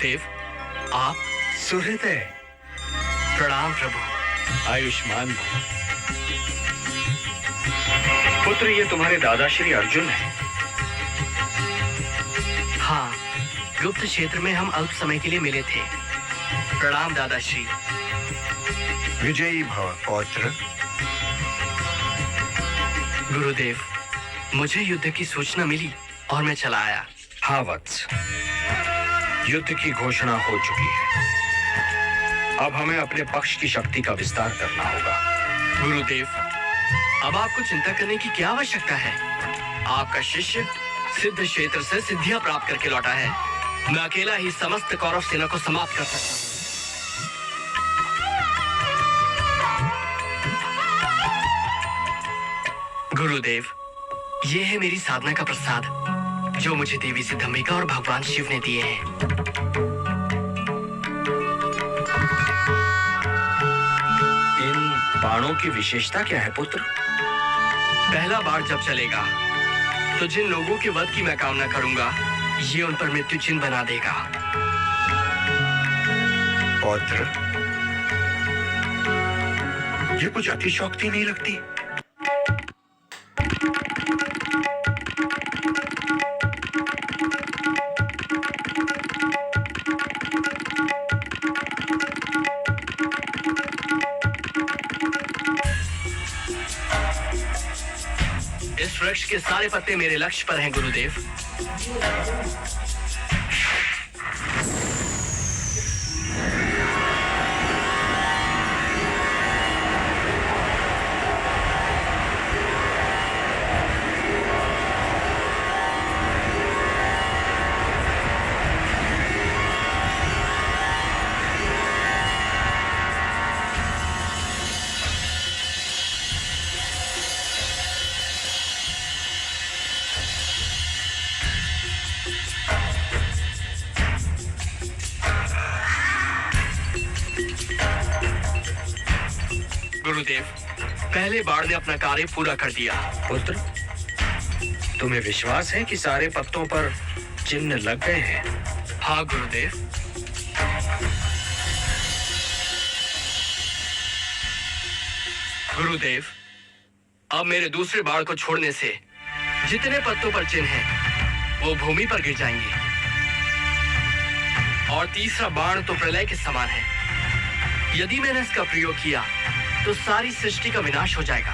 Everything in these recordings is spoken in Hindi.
गुरुदेव, आप? सुहृदय, प्रणाम प्रभु। आयुष्मान भव। पुत्र, ये तुम्हारे दादा श्री अर्जुन है। हाँ, गुप्त क्षेत्र में हम अल्प समय के लिए मिले थे। प्रणाम दादाश्री। विजयी भव पौत्र। गुरुदेव, मुझे युद्ध की सूचना मिली और मैं चला आया। हाँ वत्स, युद्ध की घोषणा हो चुकी है। अब हमें अपने पक्ष की शक्ति का विस्तार करना होगा। गुरुदेव, अब आपको चिंता करने की क्या आवश्यकता है? आपका शिष्य सिद्ध क्षेत्र से सिद्धियां प्राप्त करके लौटा है। मैं अकेला ही समस्त कौरव सेना को समाप्त कर सकता हूँ। गुरुदेव, ये है मेरी साधना का प्रसाद जो मुझे देवी सिद्धम्बिका और भगवान शिव ने दिए हैं। इन बाणों की विशेषता क्या है पुत्र? पहला बाण जब चलेगा तो जिन लोगों के वध की मैं कामना करूंगा, ये उन पर मृत्यु चिन्ह बना देगा। पौत्र, ये कुछ अतिशयोक्ति नहीं लगती? इस वृक्ष के सारे पत्ते मेरे लक्ष्य पर हैं गुरुदेव। गुरुदेव, पहले बाण ने अपना कार्य पूरा कर दिया। पुत्र, तुम्हें विश्वास है कि सारे पत्तों पर चिन्ह लग गए हैं? हाँ गुरुदेव। गुरुदेव, अब मेरे दूसरे बाण को छोड़ने से जितने पत्तों पर चिन्ह हैं, वो भूमि पर गिर जाएंगे। और तीसरा बाण तो प्रलय के समान है। यदि मैंने इसका प्रयोग किया तो सारी सृष्टि का विनाश हो जाएगा।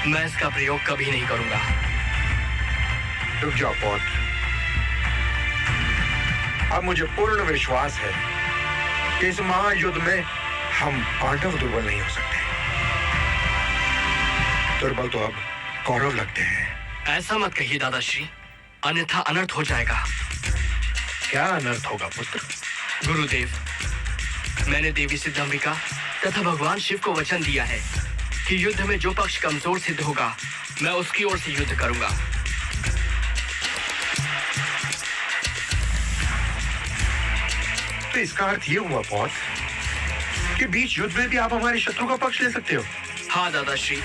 मैं इसका प्रयोग कभी नहीं करूंगा। रुक जाओ पौत्र। अब मुझे पूर्ण विश्वास है कि इस महायुद्ध में हम पांडव दुर्बल नहीं हो सकते। दुर्बल तो अब कौरव लगते हैं। ऐसा मत कहिए दादाश्री, अन्यथा अनर्थ हो जाएगा। क्या अनर्थ होगा पुत्र? गुरुदेव, मैंने देवी सिद्धम्बिका तथा भगवान शिव को वचन दिया है कि युद्ध में जो पक्ष कमजोर सिद्ध होगा, मैं उसकी ओर से युद्ध करूंगा। तो इसका अर्थ ये हुआ पौत्र कि बीच युद्ध में भी आप हमारे शत्रु का पक्ष ले सकते हो? हाँ दादाश्री,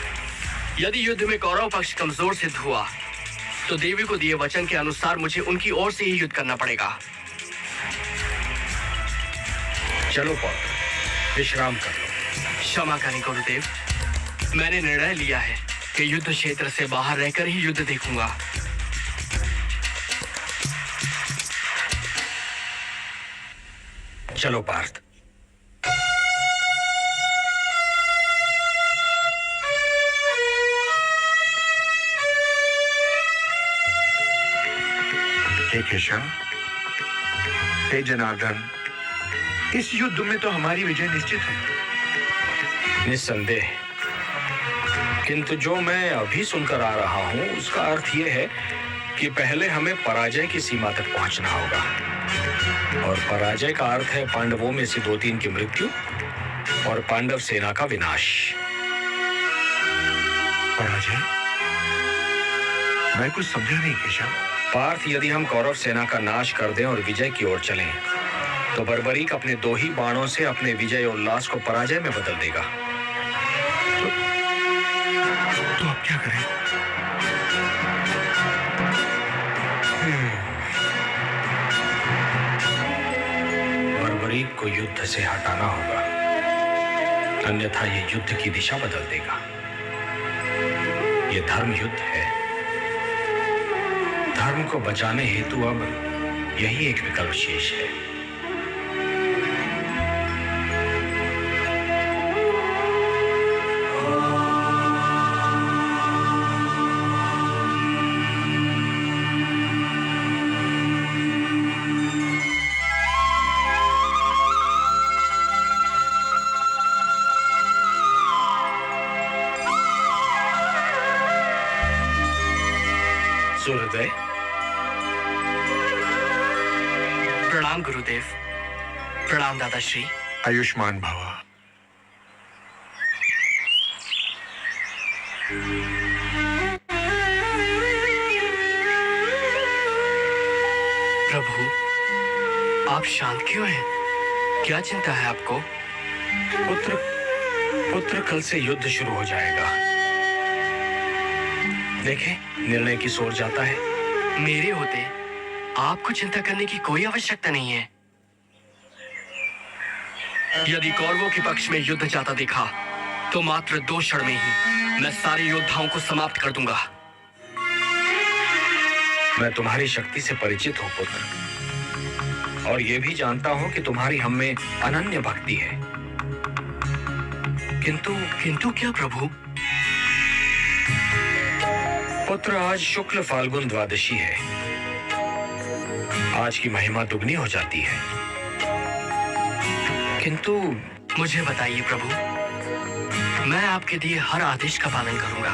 यदि युद्ध में कौरव पक्ष कमजोर सिद्ध हुआ तो देवी को दिए वचन के अनुसार मुझे उनकी ओर से ही युद्ध करना पड़ेगा। चलो पौत्र, विश्राम कर लो। क्षमा करें गुरुदेव, मैंने निर्णय लिया है कि युद्ध क्षेत्र से बाहर रहकर ही युद्ध देखूंगा। चलो पार्थ। हे केशव, हे जनार्दन, इस युद्ध में तो हमारी विजय निश्चित है। निस्संदेह, किंतु जो मैं अभी सुनकर आ रहा हूं उसका अर्थ यह है कि पहले हमें पराजय की सीमा तक पहुंचना होगा। और पराजय का अर्थ है पांडवों में से 2-3 की मृत्यु और पांडव सेना का विनाश। पराजय? मैं कुछ समझा नहीं केशव। पार्थ, यदि हम कौरव सेना का नाश कर दें और विजय की ओर चलें तो बर्बरीक अपने 2 ही बाणों से अपने विजय उल्लास को पराजय में बदल देगा। तो अब क्या करें? तारीख को युद्ध से हटाना होगा, अन्यथा ये युद्ध की दिशा बदल देगा। ये धर्म युद्ध है। धर्म को बचाने हेतु अब यही एक विकल्प शेष है। सूर्योदय, प्रणाम गुरुदेव। प्रणाम दादाश्री। आयुष्मान भवा। प्रभु, आप शांत क्यों हैं? क्या चिंता है आपको? पुत्र कल से युद्ध शुरू हो जाएगा। देखें, निर्णय की ओर जाता है। मेरे होते आपको चिंता करने की कोई आवश्यकता नहीं है। यदि कौरवों के पक्ष में युद्ध जाता देखा तो मात्र 2 क्षण में ही मैं सारे योद्धाओं को समाप्त कर दूंगा। मैं तुम्हारी शक्ति से परिचित हूं पुत्र, और यह भी जानता हूं कि तुम्हारी हम में अनन्य भक्ति है। किंतु क्या प्रभु? पुत्र, आज शुक्ल फाल्गुन द्वादशी है। आज की महिमा दुगनी हो जाती है। किंतु मुझे बताइए प्रभु, मैं आपके दिए हर आदेश का पालन करूंगा।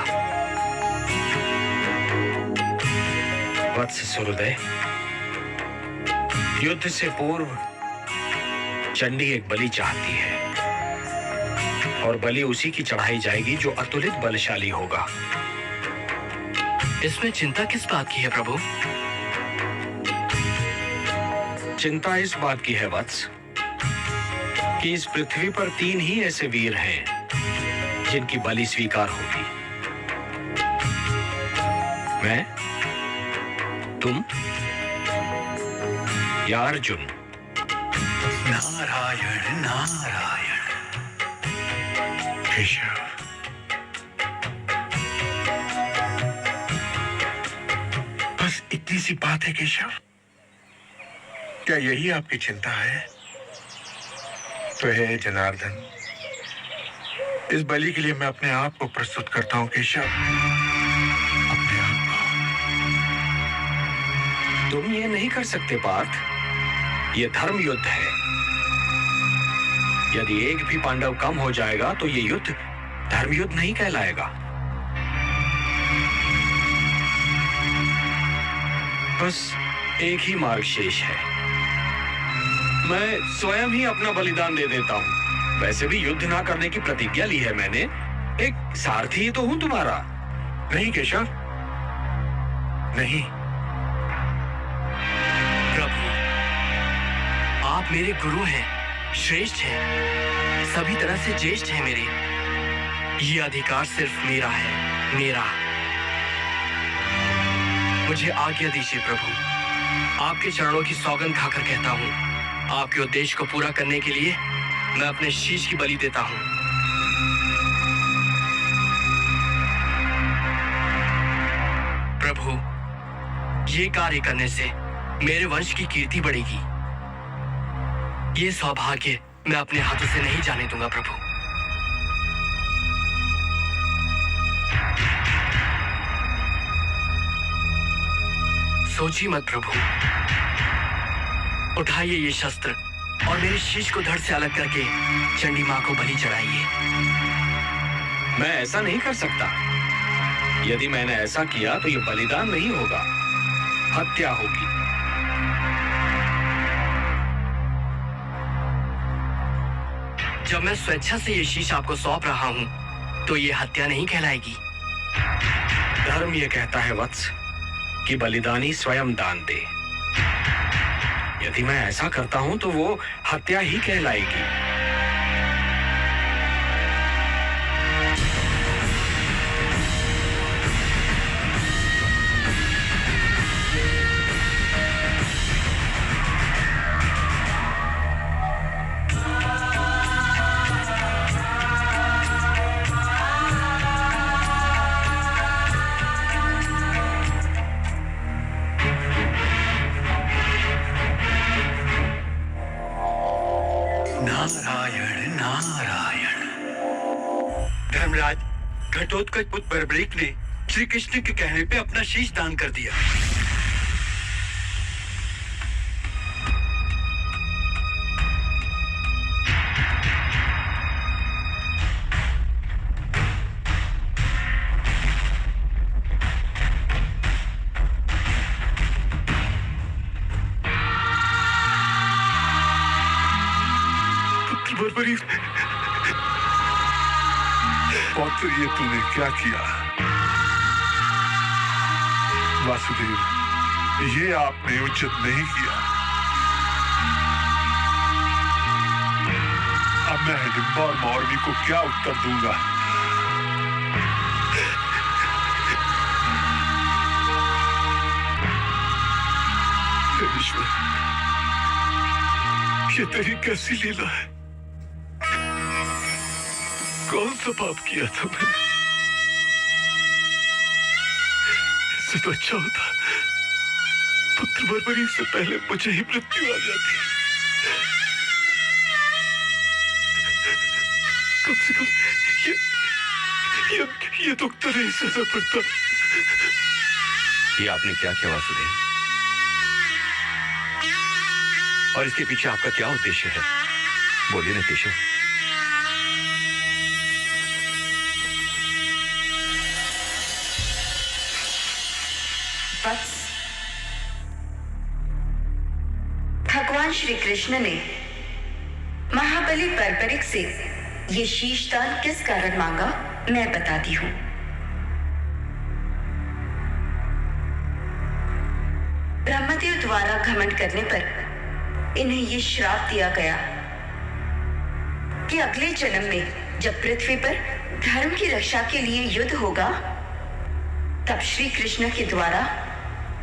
वत्स सूर्योदय, युद्ध से पूर्व चंडी एक बलि चाहती है, और बलि उसी की चढ़ाई जाएगी जो अतुलित बलशाली होगा। इसमें चिंता किस बात की है प्रभु? चिंता इस बात की है वत्स कि इस पृथ्वी पर 3 ही ऐसे वीर हैं जिनकी बलि स्वीकार होगी। मैं, तुम या अर्जुन। नारायण नारायण। केशव, बस इतनी सी बात है केशव? क्या यही आपकी चिंता है? तो हे जनार्दन, इस बलि के लिए मैं अपने आप को प्रस्तुत करता हूं केशव, अपने आप को। तुम ये नहीं कर सकते पार्थ। ये धर्म युद्ध है। यदि एक भी पांडव कम हो जाएगा तो ये युद्ध धर्म युद्ध नहीं कहलाएगा। बस एक ही मार्ग शेष है। मैं स्वयं ही अपना बलिदान दे देता हूं। वैसे भी युद्ध ना करने की प्रतिज्ञा ली है मैंने। एक सारथी तो हूं तुम्हारा। नहीं केशव, नहीं। प्रभु, आप मेरे गुरु हैं, श्रेष्ठ हैं, सभी तरह से ज्येष्ठ हैं मेरे। ये अधिकार सिर्फ मेरा है, मेरा। मुझे आज्ञा दीजिए प्रभु। आपके चरणों की सौगंध खाकर कहता हूँ, आपके उद्देश्य को पूरा करने के लिए मैं अपने शीश की बलि देता हूँ। प्रभु, ये कार्य करने से मेरे वंश की कीर्ति बढ़ेगी। ये सौभाग्य मैं अपने हाथों से नहीं जाने दूंगा प्रभु। सोचिए मत प्रभु। उठाइए ये शस्त्र और मेरे शीश को धड़ से अलग करके चंडी मां को बलि चढ़ाइए। मैं ऐसा नहीं कर सकता। यदि मैंने ऐसा किया तो ये बलिदान नहीं होगा, हत्या होगी। जब मैं स्वेच्छा से ये शीश आपको सौंप रहा हूं तो ये हत्या नहीं कहलाएगी। धर्म ये कहता है वत्स कि बलिदानी स्वयं दान दे। यदि मैं ऐसा करता हूं तो वो हत्या ही कहलाएगी। नारायण नारायण। धर्मराज, घटोत्कच पुत्र बर्बरीक ने श्री कृष्ण के कहने पे अपना शीश दान कर दिया। बर्बरीक, पौत्र, ये तूने क्या किया? वासुदेव, ये आपने उचित नहीं किया। अब मैं हिडिंबा और मौरवी को क्या उत्तर दूंगा? हे ईश्वर, ये तेरी कैसी लीला है? कौन सा पाप किया था मैंने? इससे तो अच्छा होता पुत्र बर्बरी से पहले मुझे ही मृत्यु आ जाती। कम से कम ये दुख तो नहीं सहना पड़ता। ये आपने क्या किया वासुदेव? और इसके पीछे आपका क्या उद्देश्य है? बोलिए ना केशव। वत्स, भगवान श्री कृष्ण ने महाबली बर्बरिक से ये शीशदान किस कारण मांगा, मैं बताती हूं। ब्रह्मदेव द्वारा घमंड करने पर इन्हें ये श्राप दिया गया कि अगले जन्म में जब पृथ्वी पर धर्म की रक्षा के लिए युद्ध होगा, तब श्री कृष्ण के द्वारा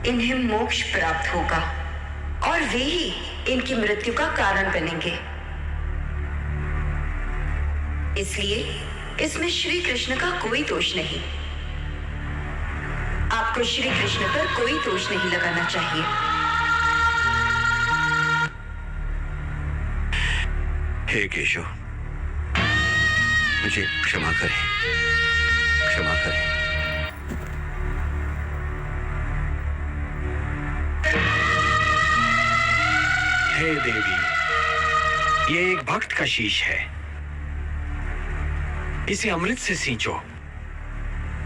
इन्हें मोक्ष प्राप्त होगा और वे ही इनकी मृत्यु का कारण बनेंगे। इसलिए इसमें श्री कृष्ण का कोई दोष नहीं। आपको श्री कृष्ण पर कोई दोष नहीं लगाना चाहिए। हे केशव, मुझे क्षमा करें, क्षमा करें। हे देवी, ये एक भक्त का शीश है। इसे अमृत से सींचो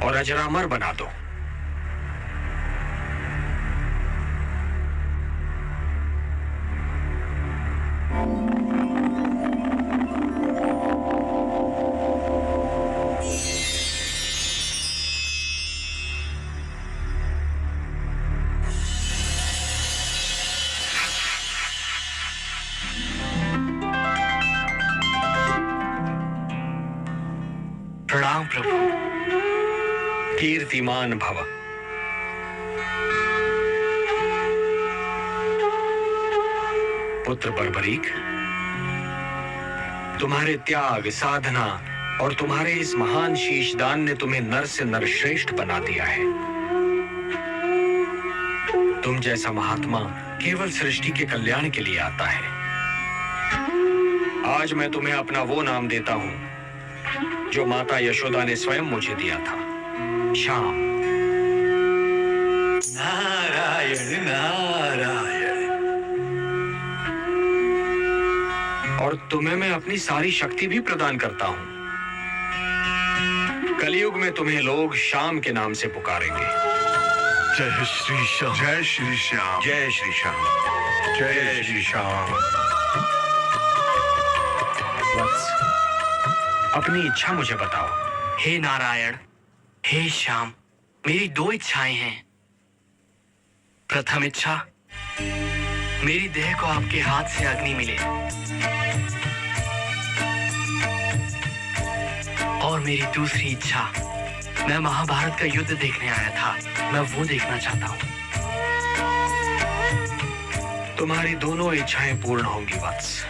और अजरामर बना दो। प्रणाम प्रभु। कीर्तिमान भव। पुत्र बर्बरीक, तुम्हारे त्याग, साधना और तुम्हारे इस महान शीशदान ने तुम्हें नर से नरश्रेष्ठ बना दिया है। तुम जैसा महात्मा केवल सृष्टि के कल्याण के लिए आता है। आज मैं तुम्हें अपना वो नाम देता हूं जो माता यशोदा ने स्वयं मुझे दिया था, श्याम। नारायण नारायण। और तुम्हें मैं अपनी सारी शक्ति भी प्रदान करता हूं। कलयुग में तुम्हें लोग श्याम के नाम से पुकारेंगे। जय श्री श्याम, जय श्री श्याम, जय श्री श्याम, जय श्री श्याम। वत्स, अपनी इच्छा मुझे बताओ। हे नारायण, हे श्याम, मेरी दो इच्छाएं हैं। प्रथम इच्छा, मेरी देह को आपके हाथ से अग्नि मिले। और मेरी दूसरी इच्छा, मैं महाभारत का युद्ध देखने आया था, मैं वो देखना चाहता हूं। तुम्हारी दोनों इच्छाएं पूर्ण होंगी वत्स।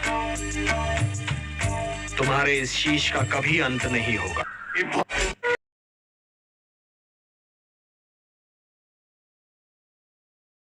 तुम्हारे इस शीश का कभी अंत नहीं होगा।